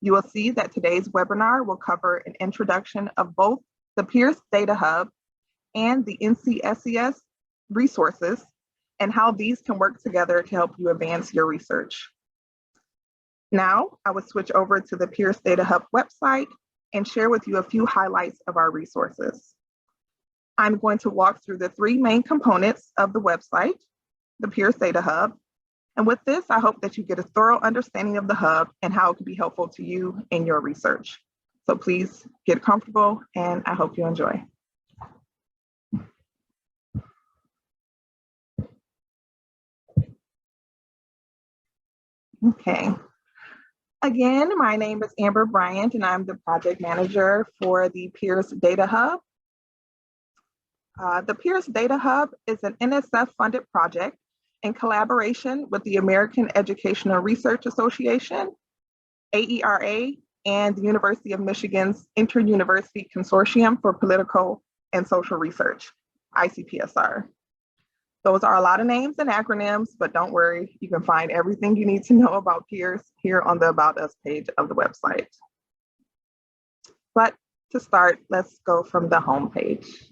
You will see that today's webinar will cover an introduction of both the Pearce Data Hub and the NCSES resources and how these can work together to help you advance your research. Now, I will switch over to the Pearce Data Hub website and share with you a few highlights of our resources. I'm going to walk through the three main components of the website, the Pearce Data Hub. And with this, I hope that you get a thorough understanding of the hub and how it can be helpful to you in your research. So please get comfortable, and I hope you enjoy. Okay. Again, my name is Amber Bryant, and I'm the project manager for the Pearce Data Hub. The Pearce Data Hub is an NSF-funded project in collaboration with the American Educational Research Association, AERA, and the University of Michigan's Inter-University Consortium for Political and Social Research, ICPSR. Those are a lot of names and acronyms, but don't worry, you can find everything you need to know about Pearce here on the About Us page of the website. But to start, let's go from the home page.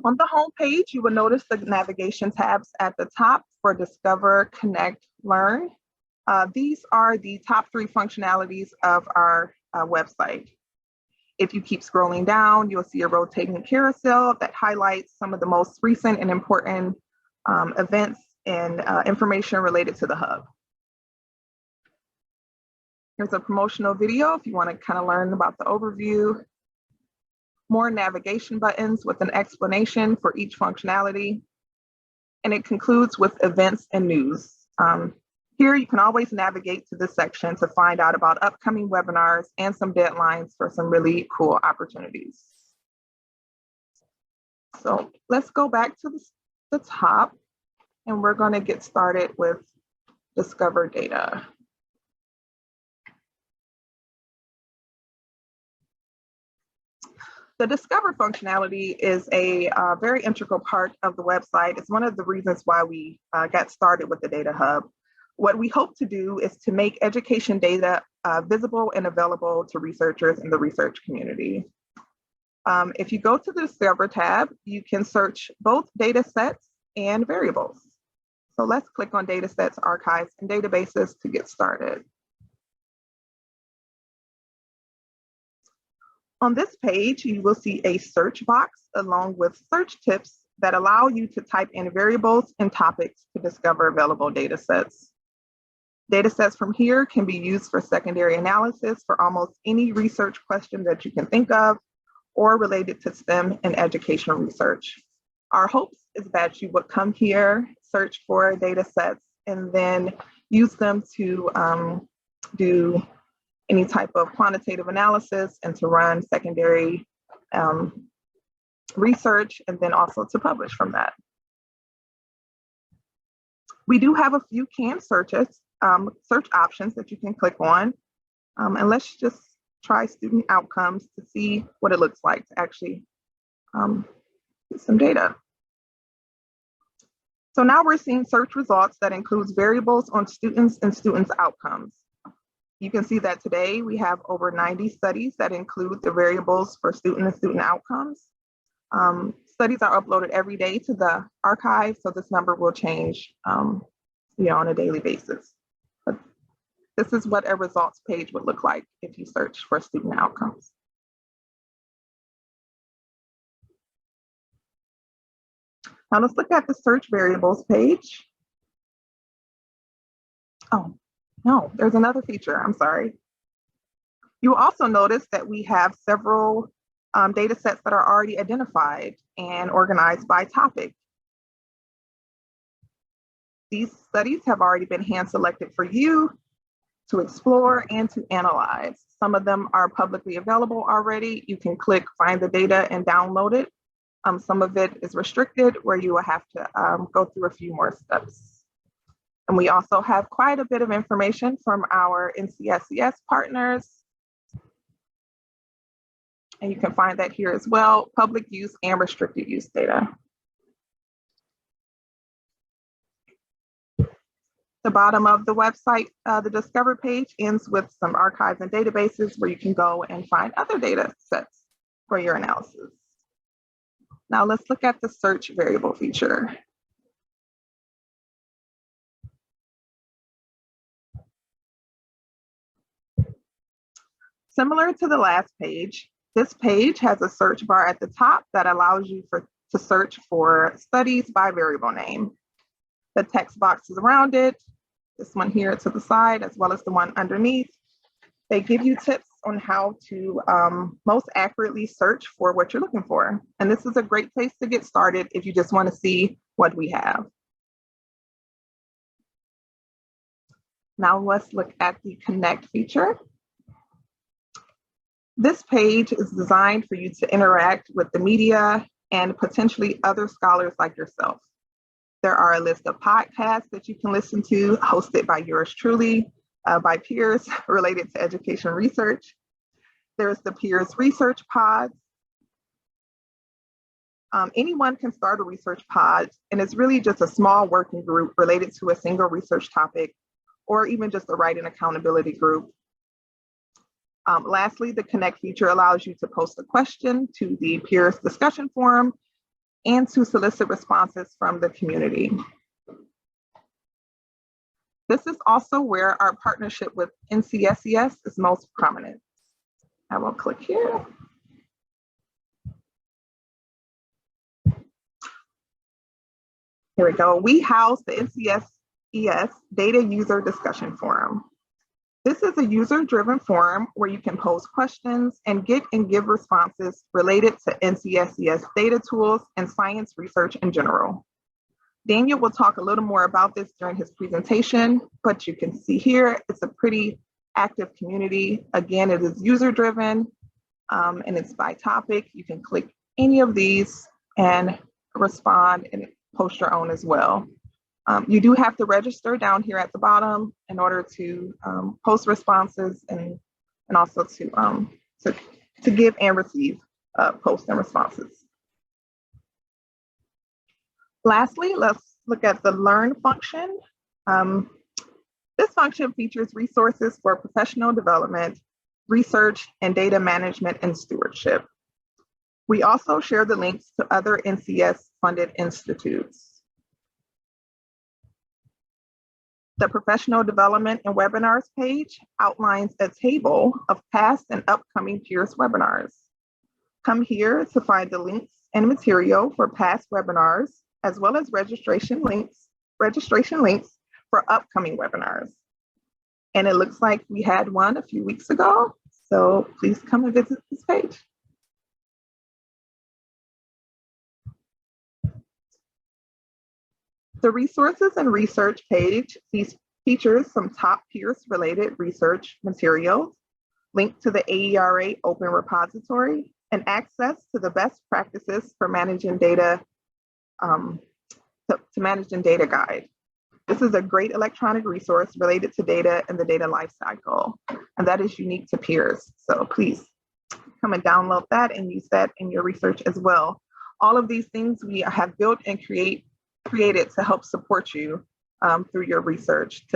On the home page, you will notice the navigation tabs at the top for Discover, Connect, Learn. These are the top three functionalities of our website. If you keep scrolling down, you'll see a rotating carousel that highlights some of the most recent and important events and information related to the hub. Here's a promotional video if you want to kind of learn about the overview. More navigation buttons with an explanation for each functionality. And it concludes with events and news. Here you can always navigate to this section to find out about upcoming webinars and some deadlines for some really cool opportunities. So let's go back to the top, and we're going to get started with Discover Data. The Discover functionality is a very integral part of the website. It's one of the reasons why we got started with the Data Hub. What we hope to do is to make education data visible and available to researchers in the research community. If you go to the Discover tab, you can search both data sets and variables. So let's click on data sets, archives, and databases to get started. On this page, you will see a search box along with search tips that allow you to type in variables and topics to discover available data sets. Data sets from here can be used for secondary analysis for almost any research question that you can think of or related to STEM and educational research. Our hopes is that you would come here, search for data sets, and then use them to do any type of quantitative analysis and to run secondary research, and then also to publish from that. We do have a few canned search options that you can click on. And let's just try student outcomes to see what it looks like to actually get some data. So now we're seeing search results that includes variables on students and students' outcomes. You can see that today we have over 90 studies that include the variables for student and student outcomes. Studies are uploaded every day to the archive, so this number will change on a daily basis. But this is what a results page would look like if you search for student outcomes. Now let's look at the search variables page. Oh. No, there's another feature, I'm sorry. You will also notice that we have several data sets that are already identified and organized by topic. These studies have already been hand selected for you to explore and to analyze. Some of them are publicly available already. You can click find the data and download it. Some of it is restricted where you will have to go through a few more steps. And we also have quite a bit of information from our NCSES partners. And you can find that here as well, public use and restricted use data. The bottom of the website, the Discover page ends with some archives and databases where you can go and find other data sets for your analysis. Now let's look at the search variable feature. Similar to the last page, this page has a search bar at the top that allows you to search for studies by variable name. The text boxes around it, this one here to the side, as well as the one underneath, they give you tips on how to most accurately search for what you're looking for. And this is a great place to get started if you just want to see what we have. Now let's look at the Connect feature. This page is designed for you to interact with the media and potentially other scholars like yourself. There are a list of podcasts that you can listen to, hosted by yours truly, by peers related to education research. There's the peers research pods. Anyone can start a research pod, and it's really just a small working group related to a single research topic, or even just a writing accountability group. Lastly, the Connect feature allows you to post a question to the peers discussion forum and to solicit responses from the community. This is also where our partnership with NCSES is most prominent. I will click here. Here we go. We house the NCSES Data User Discussion Forum. This is a user-driven forum where you can pose questions and get and give responses related to NCSES data tools and science research in general. Daniel will talk a little more about this during his presentation, but you can see here, it's a pretty active community. Again, it is user-driven and it's by topic. You can click any of these and respond and post your own as well. You do have to register down here at the bottom in order to post responses and also to give and receive posts and responses. Lastly, let's look at the Learn function. This function features resources for professional development, research, and data management and stewardship. We also share the links to other NCS-funded institutes. The Professional Development and Webinars page outlines a table of past and upcoming peers webinars. Come here to find the links and material for past webinars, as well as registration links for upcoming webinars. And it looks like we had one a few weeks ago, so please come and visit this page. The Resources and Research page features some top peers related research materials, linked to the AERA Open Repository, and access to the best practices for managing data, to managing data guide. This is a great electronic resource related to data and the data lifecycle, and that is unique to peers. So please come and download that and use that in your research as well. All of these things we have built and created to help support you through your research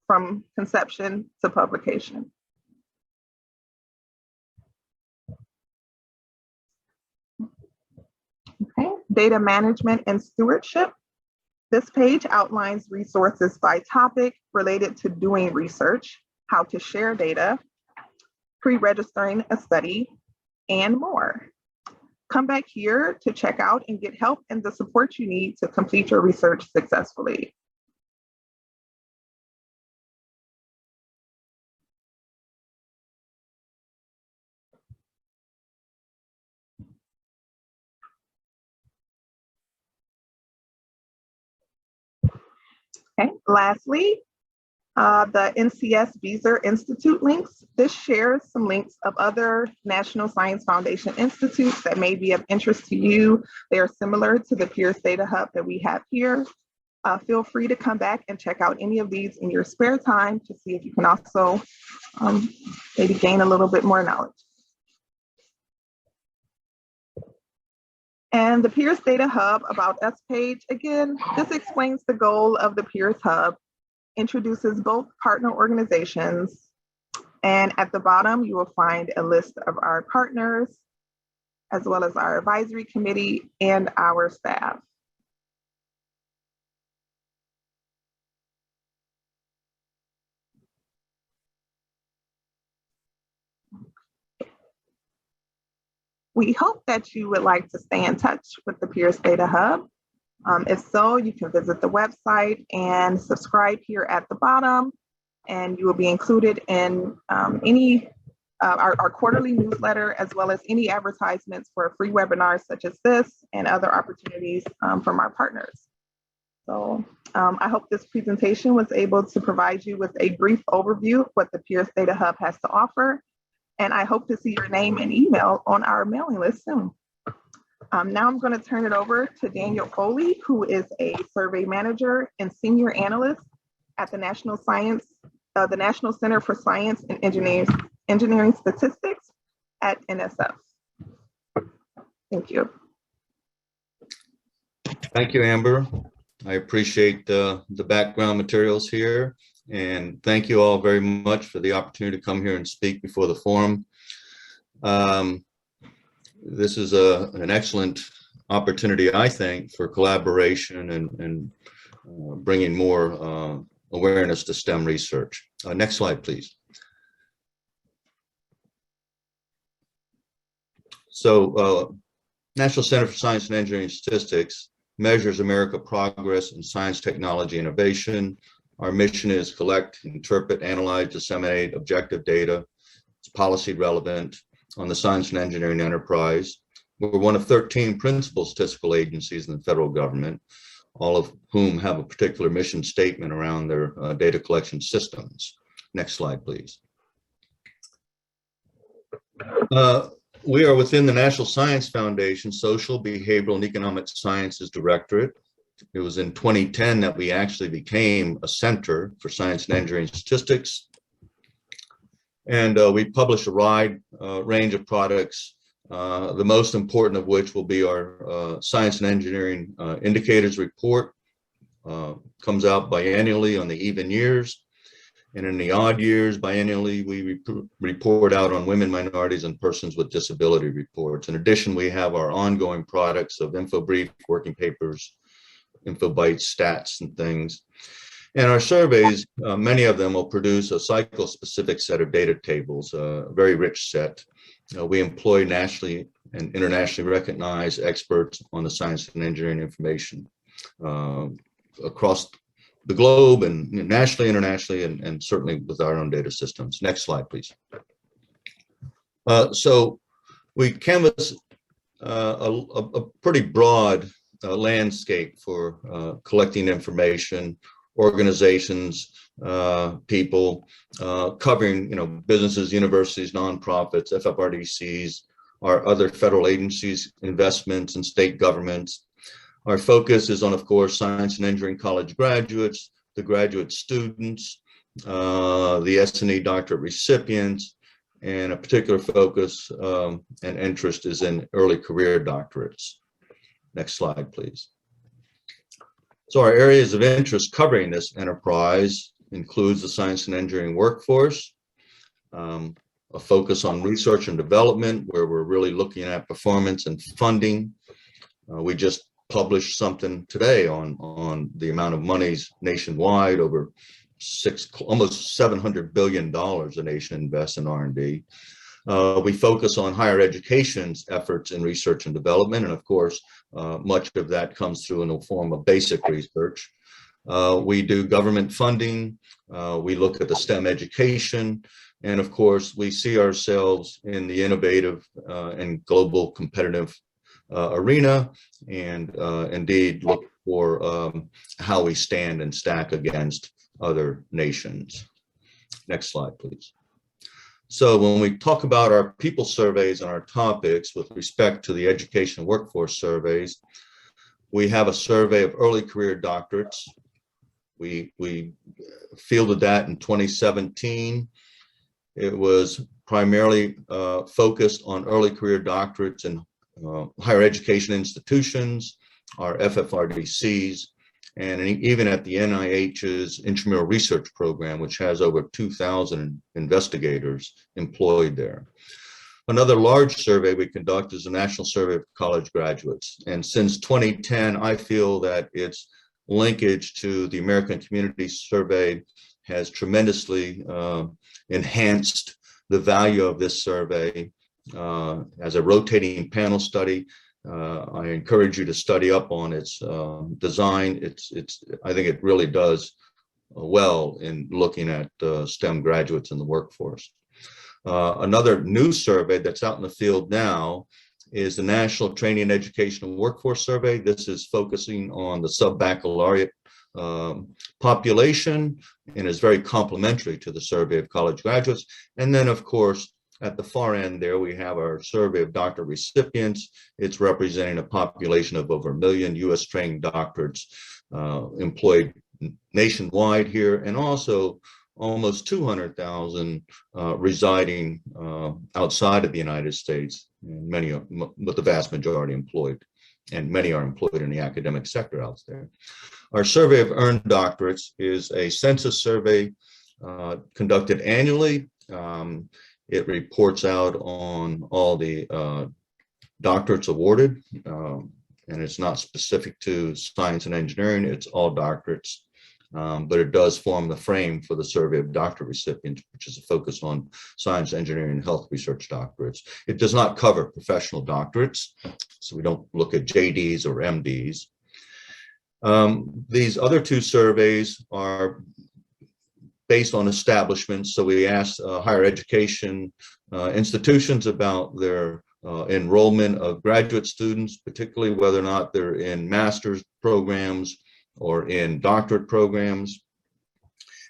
from conception to publication. Okay, data management and stewardship. This page outlines resources by topic related to doing research, how to share data, pre-registering a study, and more. Come back here to check out and get help and the support you need to complete your research successfully. Okay, lastly, the NCS Beezer Institute links. This shares some links of other National Science Foundation institutes that may be of interest to you. They are similar to the Peers Data Hub that we have here. Feel free to come back and check out any of these in your spare time to see if you can also maybe gain a little bit more knowledge. And the Peers Data Hub About Us page, again, this explains the goal of the Peers Hub introduces both partner organizations, and at the bottom, you will find a list of our partners, as well as our advisory committee and our staff. We hope that you would like to stay in touch with the Peers Data Hub. If so, you can visit the website and subscribe here at the bottom, and you will be included in our quarterly newsletter, as well as any advertisements for free webinars such as this and other opportunities from our partners. So I hope this presentation was able to provide you with a brief overview of what the Peers Data Hub has to offer, and I hope to see your name and email on our mailing list soon. Now I'm going to turn it over to Daniel Foley, who is a survey manager and senior analyst at the National Center for Science and Engineering Statistics at NSF. Thank you. Thank you, Amber. I appreciate the background materials here, and thank you all very much for the opportunity to come here and speak before the forum. This is an excellent opportunity, I think, for collaboration and bringing more awareness to STEM research. Next slide, please. So, National Center for Science and Engineering Statistics measures America's progress in science, technology, innovation. Our mission is collect, interpret, analyze, disseminate objective data. It's policy relevant on the science and engineering enterprise. We're one of 13 principal statistical agencies in the federal government, all of whom have a particular mission statement around their data collection systems. Next slide, please. We are within the National Science Foundation Social, Behavioral, and Economic Sciences Directorate. It was in 2010 that we actually became a center for science and engineering statistics. And we publish a wide range of products, the most important of which will be our Science and Engineering Indicators Report. Comes out biannually on the even years. And in the odd years, biannually, we report out on women, minorities, and persons with disability reports. In addition, we have our ongoing products of InfoBrief, working papers, InfoBites, stats, and things. And our surveys, many of them will produce a cycle-specific set of data tables, a very rich set. We employ nationally and internationally recognized experts on the science and engineering information across the globe and nationally, internationally, and certainly with our own data systems. Next slide, please. So we canvass a pretty broad landscape for collecting information, organizations, people, covering, businesses, universities, nonprofits, FFRDCs, our other federal agencies, investments, and state governments. Our focus is on, of course, science and engineering college graduates, the graduate students, the S&E doctorate recipients, and a particular focus and interest is in early career doctorates. Next slide, please. So our areas of interest covering this enterprise includes the science and engineering workforce, a focus on research and development, where we're really looking at performance and funding. We just published something today on the amount of monies nationwide, over almost $700 billion the nation invests in R&D. We focus on higher education's efforts in research and development, and of course, much of that comes through in the form of basic research. We do government funding, we look at the STEM education, and of course, we see ourselves in the innovative and global competitive arena, and indeed look for how we stand and stack against other nations. Next slide, please. So when we talk about our people surveys and our topics with respect to the education workforce surveys, we have a survey of early career doctorates. We fielded that in 2017. It was primarily focused on early career doctorates in higher education institutions, our FFRDCs, and even at the NIH's intramural research program, which has over 2,000 investigators employed there. Another large survey we conduct is the National Survey of College Graduates. And since 2010, I feel that its linkage to the American Community Survey has tremendously enhanced the value of this survey as a rotating panel study. I encourage you to study up on its design. I think it really does well in looking at STEM graduates in the workforce. Another new survey that's out in the field now is the National Training and Educational Workforce Survey. This is focusing on the sub-baccalaureate population and is very complementary to the survey of college graduates. And then, of course, at the far end there, we have our survey of doctorate recipients. It's representing a population of over 1 million U.S. trained doctorates employed nationwide here, and also almost 200,000 residing outside of the United States, and but the vast majority employed, and many are employed in the academic sector out there. Our survey of earned doctorates is a census survey conducted annually. It reports out on all the doctorates awarded, and it's not specific to science and engineering, it's all doctorates. But it does form the frame for the survey of doctorate recipients, which is a focus on science, engineering, and health research doctorates. It does not cover professional doctorates, so we don't look at JDs or MDs. These other two surveys are based on establishments, so we asked higher education institutions about their enrollment of graduate students, particularly whether or not they're in master's programs or in doctorate programs.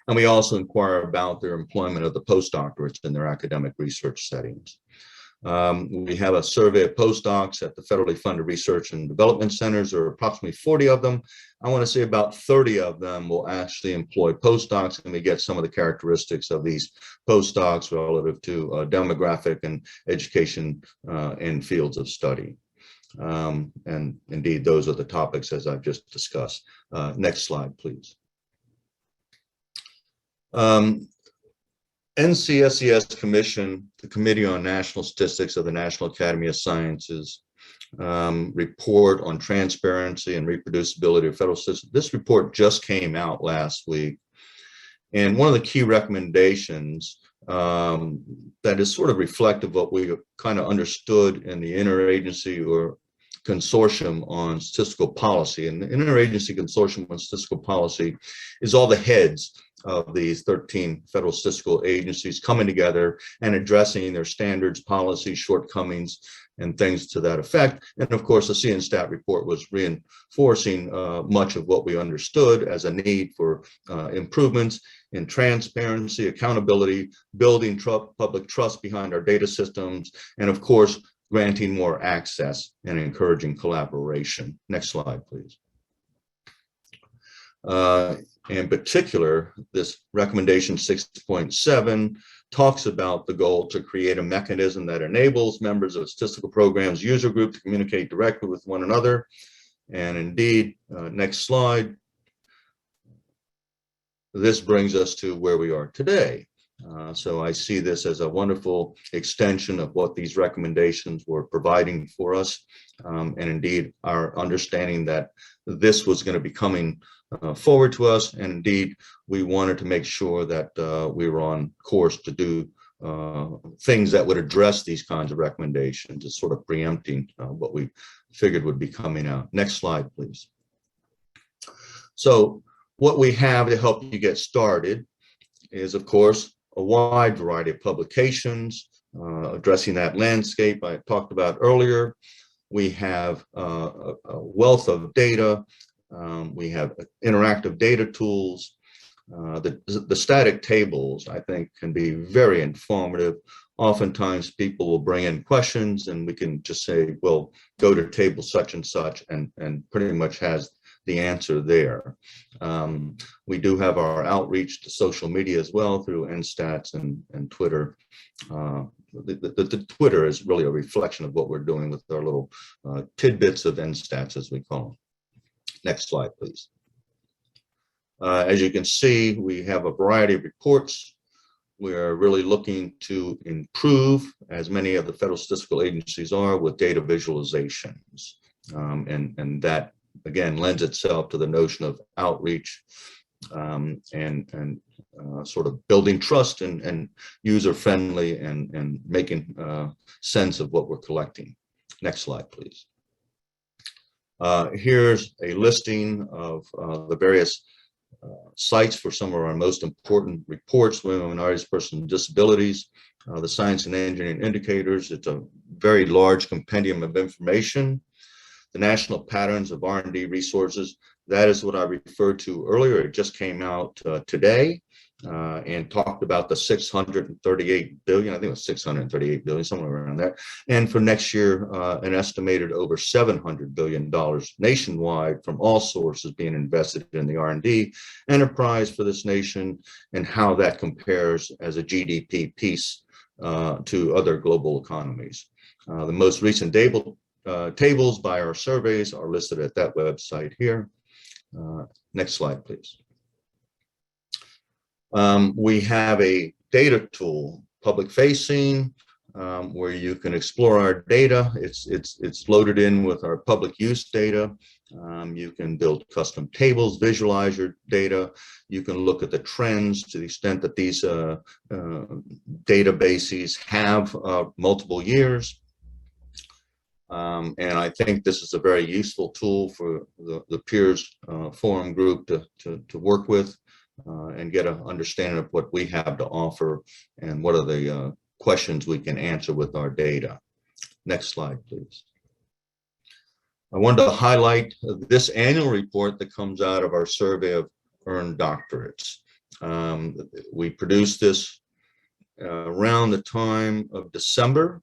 And we also inquire about their employment of the postdoctorates in their academic research settings. We have a survey of postdocs at the federally funded research and development centers. There are approximately 40 of them. I want to say about 30 of them will actually employ postdocs, and we get some of the characteristics of these postdocs relative to demographic and education in fields of study. And indeed, those are the topics as I've just discussed. Next slide, please. NCSES Commission, the Committee on National Statistics of the National Academy of Sciences, report on transparency and reproducibility of federal statistics. This report just came out last week. And one of the key recommendations that is sort of reflective of what we kind of understood in the interagency or consortium on statistical policy. And the interagency consortium on statistical policy is all the heads of these 13 federal statistical agencies coming together and addressing their standards, policies, shortcomings, and things to that effect. And of course, the CNStat report was reinforcing much of what we understood as a need for improvements in transparency, accountability, building public trust behind our data systems, and of course, granting more access and encouraging collaboration. Next slide, please. In particular, this recommendation 6.7 talks about the goal to create a mechanism that enables members of statistical programs user group to communicate directly with one another. And indeed, next slide. This brings us to where we are today. So I see this as a wonderful extension of what these recommendations were providing for us. And indeed, our understanding that this was going to be coming forward to us. And indeed, we wanted to make sure that we were on course to do things that would address these kinds of recommendations. It's sort of preempting what we figured would be coming out. Next slide, please. So what we have to help you get started is, of course, a wide variety of publications addressing that landscape I talked about earlier. We have a wealth of data. We have interactive data tools. The static tables, I think, can be very informative. Oftentimes people will bring in questions and we can just say, well, go to table such and such, and pretty much has the answer there. We do have our outreach to social media as well through NSTATS and Twitter. The Twitter is really a reflection of what we're doing with our little tidbits of NSTATS, as we call them. Next slide, please. As you can see, we have a variety of reports. We're really looking to improve, as many of the federal statistical agencies are, with data visualizations. And that, again, lends itself to the notion of outreach and sort of building trust and user-friendly and making sense of what we're collecting. Next slide, please. Here's a listing of the various sites for some of our most important reports: women, minorities, persons with disabilities, the science and engineering indicators. It's a very large compendium of information. The national patterns of R&D resources, that is what I referred to earlier. It just came out today and talked about the 638 billion, I think it was 638 billion, somewhere around there. And for next year, an estimated over $700 billion nationwide from all sources being invested in the R&D enterprise for this nation, and how that compares as a GDP piece to other global economies. The most recent tables by our surveys are listed at that website here. Next slide, please. We have a data tool, public facing, where you can explore our data. It's loaded in with our public use data. You can build custom tables, visualize your data. You can look at the trends to the extent that these databases have multiple years. And I think this is a very useful tool for the peers forum group to work with and get an understanding of what we have to offer and what are the questions we can answer with our data. Next slide, please. I wanted to highlight this annual report that comes out of our survey of earned doctorates. We produced this around the time of December.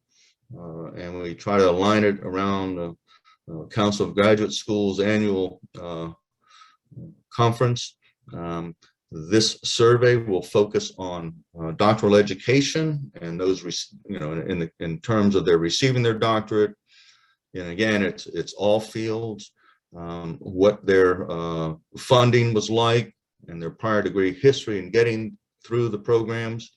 And we try to align it around the Council of Graduate Schools annual conference. This survey will focus on doctoral education and those, in terms of their receiving their doctorate. And again, it's all fields, what their funding was like and their prior degree history in getting through the programs,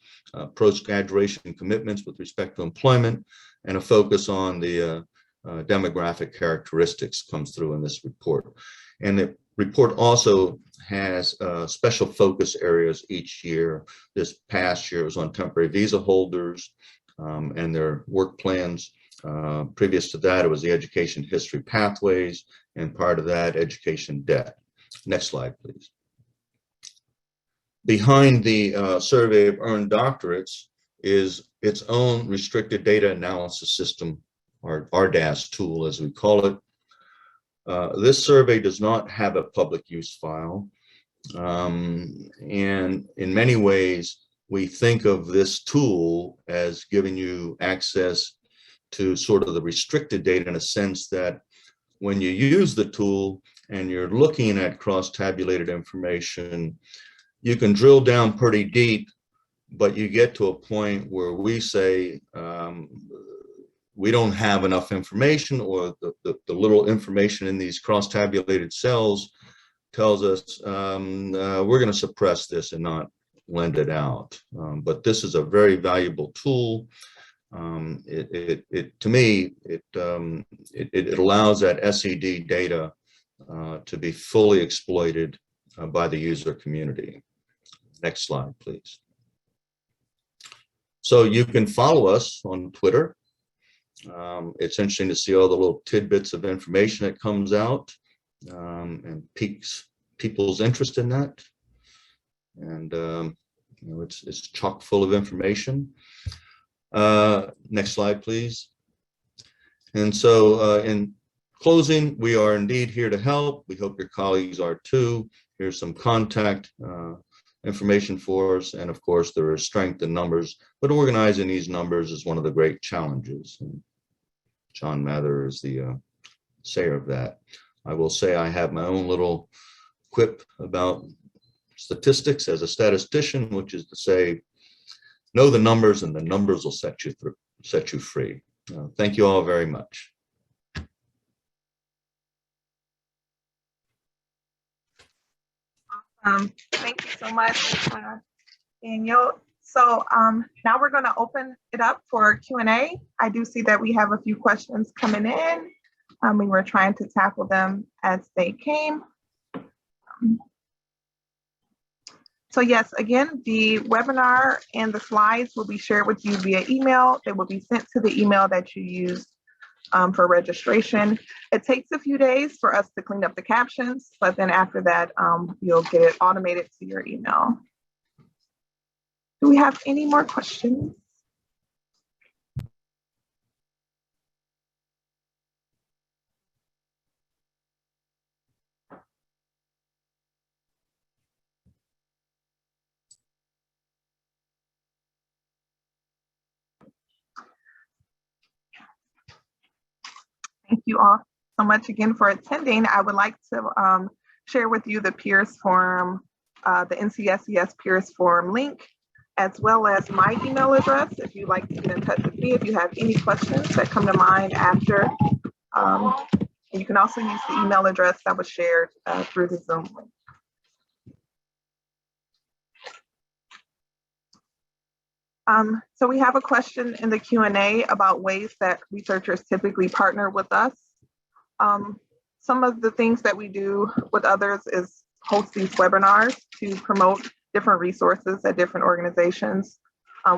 post-graduation commitments with respect to employment, and a focus on the demographic characteristics comes through in this report. And the report also has special focus areas each year. This past year was on temporary visa holders and their work plans. Previous to that, it was the education history pathways, and part of that, education debt. Next slide, please. Behind the survey of earned doctorates is its own restricted data analysis system, or RDAS tool, as we call it. This survey does not have a public use file. And in many ways, we think of this tool as giving you access to sort of the restricted data, in a sense that when you use the tool and you're looking at cross-tabulated information, you can drill down pretty deep, but you get to a point where we say we don't have enough information, or the little information in these cross-tabulated cells tells us we're going to suppress this and not lend it out. But this is a very valuable tool. To me, it allows that SED data to be fully exploited by the user community. Next slide, please. So you can follow us on Twitter. It's interesting to see all the little tidbits of information that comes out and piques people's interest in that. And it's chock full of information. Next slide, please. And so in closing, we are indeed here to help. We hope your colleagues are too. Here's some contact information for us. And of course, there is strength in numbers, but organizing these numbers is one of the great challenges. And John Mather is the sayer of that. I will say I have my own little quip about statistics as a statistician, which is to say, know the numbers and the numbers will set you free. Thank you all very much. Thank you so much, Daniel. So now we're going to open it up for Q&A. I do see that we have a few questions coming in. We were trying to tackle them as they came. So yes, again, the webinar and the slides will be shared with you via email. They will be sent to the email that you used for registration. It takes a few days for us to clean up the captions, but then after that, you'll get it automated to your email. Do we have any more questions? Thank you all so much again for attending. I would like to share with you the Peers Forum, the NCSES Peers Forum link, as well as my email address if you'd like to get in touch with me if you have any questions that come to mind after. You can also use the email address that was shared through the Zoom link. So we have a question in the Q&A about ways that researchers typically partner with us. Some of the things that we do with others is host these webinars to promote different resources at different organizations.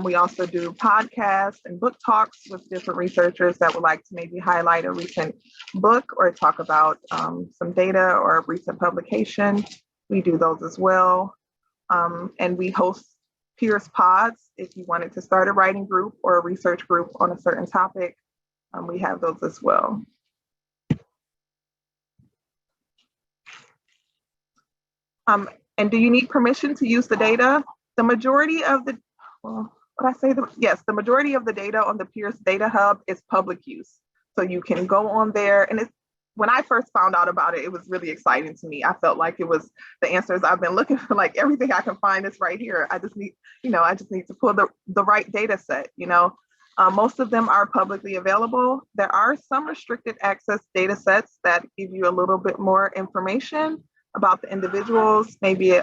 We also do podcasts and book talks with different researchers that would like to maybe highlight a recent book or talk about some data or a recent publication. We do those as well. And we host Peers Pods if you wanted to start a writing group or a research group on a certain topic. We have those as well. And do you need permission to use the data? The majority of the, the majority of the data on the Peers Data Hub is public use. So you can go on there, and when I first found out about it, it was really exciting to me. I felt like it was the answers I've been looking for, like everything I can find is right here. I just need to pull the right data set, Most of them are publicly available. There are some restricted access data sets that give you a little bit more information about the individuals, maybe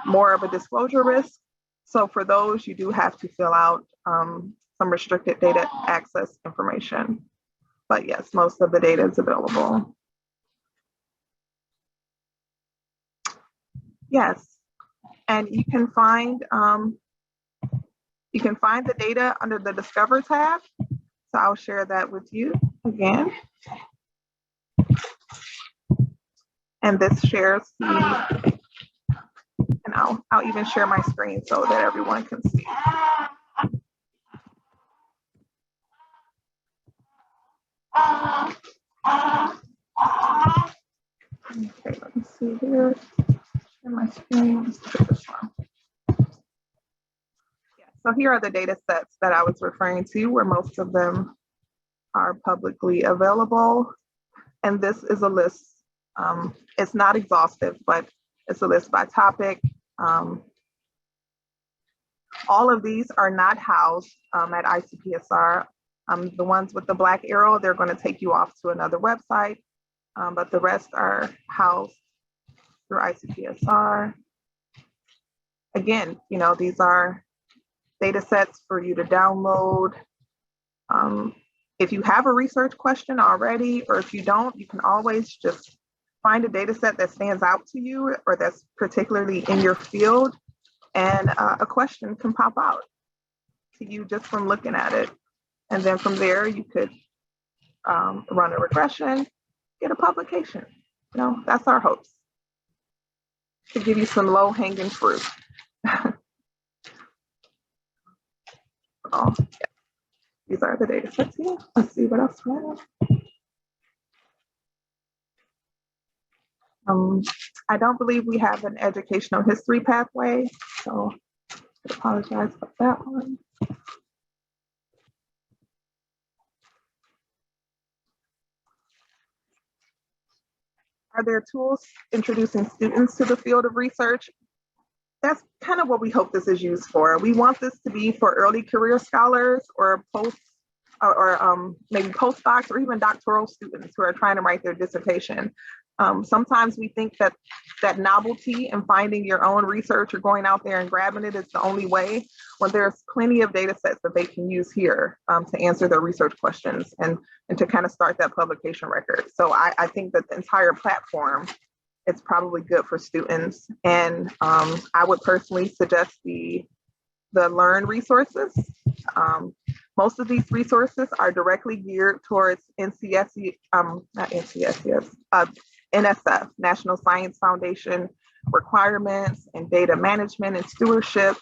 more of a disclosure risk. So for those, you do have to fill out some restricted data access information. But yes, most of the data is available. Yes, and you can find the data under the Discover tab. So I'll share that with you again. And this shares the, and I'll even share my screen so that everyone can see. Okay, let me see here. Share my screen. Yeah, so here are the data sets that I was referring to, where most of them are publicly available. And this is a list. It's not exhaustive, but it's a list by topic. All of these are not housed at ICPSR. The ones with the black arrow, they're going to take you off to another website, but the rest are housed through ICPSR. Again, these are data sets for you to download. If you have a research question already, or if you don't, you can always just find a data set that stands out to you or that's particularly in your field, and a question can pop out to you just from looking at it. And then from there, you could run a regression, get a publication. That's our hopes, to give you some low-hanging fruit. Yeah. These are the data sets here. Let's see what else we have. I don't believe we have an educational history pathway, so I apologize about that one. Are there tools introducing students to the field of research? That's kind of what we hope this is used for. We want this to be for early career scholars or maybe postdocs or even doctoral students who are trying to write their dissertation. Sometimes we think that novelty and finding your own research or going out there and grabbing it is the only way, when there's plenty of data sets that they can use here to answer their research questions and to kind of start that publication record. So I think that the entire platform, it's probably good for students. And I would personally suggest the Learn resources. Most of these resources are directly geared towards NSF, National Science Foundation requirements and data management and stewardship,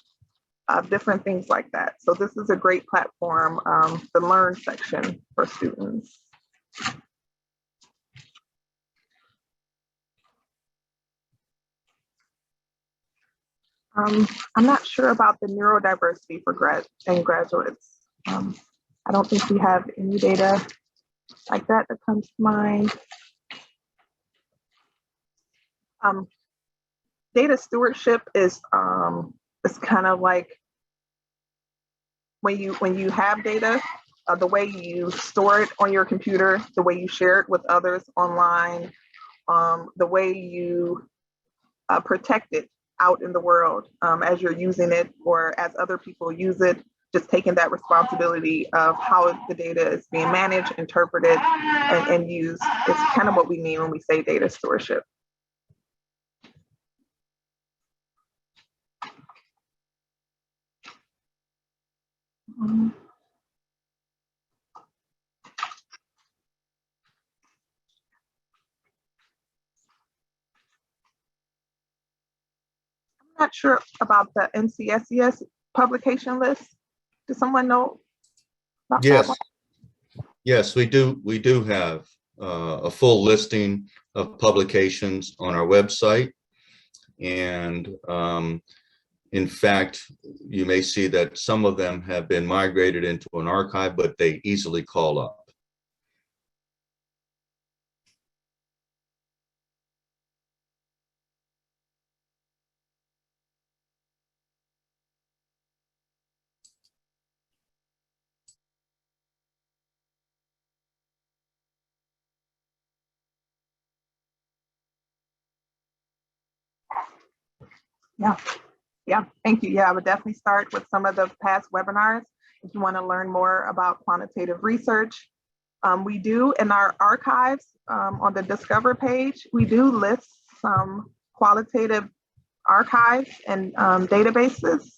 different things like that. So this is a great platform, the Learn section for students. I'm not sure about the neurodiversity for graduates. I don't think we have any data like that comes to mind. Data stewardship is kind of like when you have data, the way you store it on your computer, the way you share it with others online, the way you protect it out in the world as you're using it or as other people use it, just taking that responsibility of how the data is being managed, interpreted, and used. It's kind of what we mean when we say data stewardship. I'm not sure about the NCSES publication list. Does someone know about that one? Yes, we do have a full listing of publications on our website. And in fact, you may see that some of them have been migrated into an archive, but they easily call up. Yeah, thank you. Yeah, I would definitely start with some of the past webinars if you want to learn more about quantitative research. We do in our archives on the Discover page, we do list some qualitative archives and databases.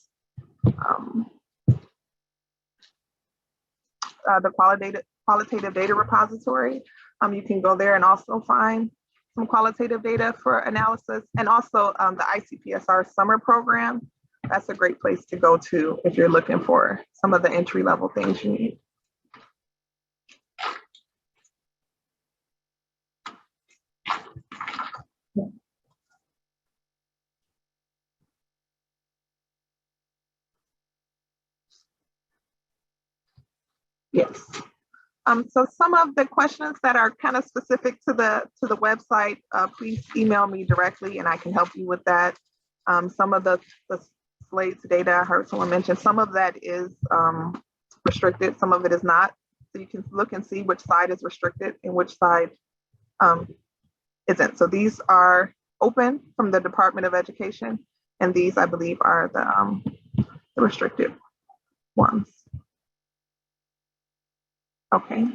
The qualitative data repository, you can go there and also find some qualitative data for analysis, and also the ICPSR summer program. That's a great place to go to if you're looking for some of the entry-level things you need. Yes. So some of the questions that are kind of specific to the website, please email me directly and I can help you with that. Some of the slates data, I heard someone mention, some of that is restricted, some of it is not. So you can look and see which side is restricted and which side isn't. So these are open from the Department of Education, and these, I believe, are the restricted ones. Okay.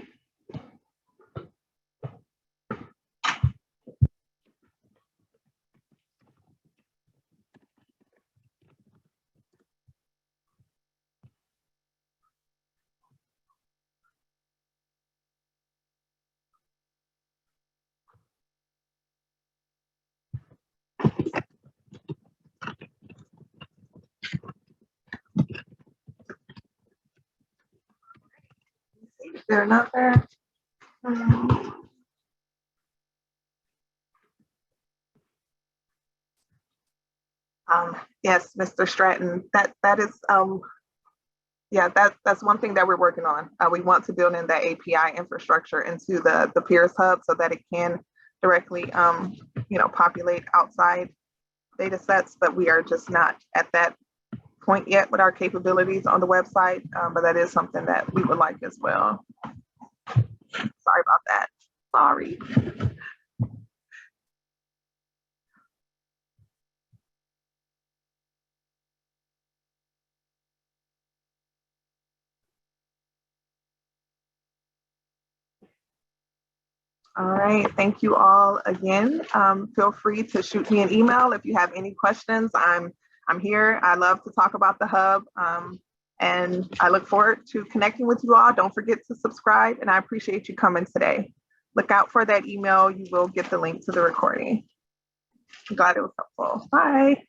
Is there another? Yes, Mr. Stratton, that is, yeah, that's one thing that we're working on. We want to build in that API infrastructure into the Peers Hub so that it can directly, populate outside data sets, but we are just not at that point yet with our capabilities on the website, but that is something that we would like as well. Sorry about that. Sorry. All right, thank you all again. Feel free to shoot me an email if you have any questions. I'm here. I love to talk about the hub, and I look forward to connecting with you all. Don't forget to subscribe, and I appreciate you coming today. Look out for that email. You will get the link to the recording. I'm glad it was helpful. Bye.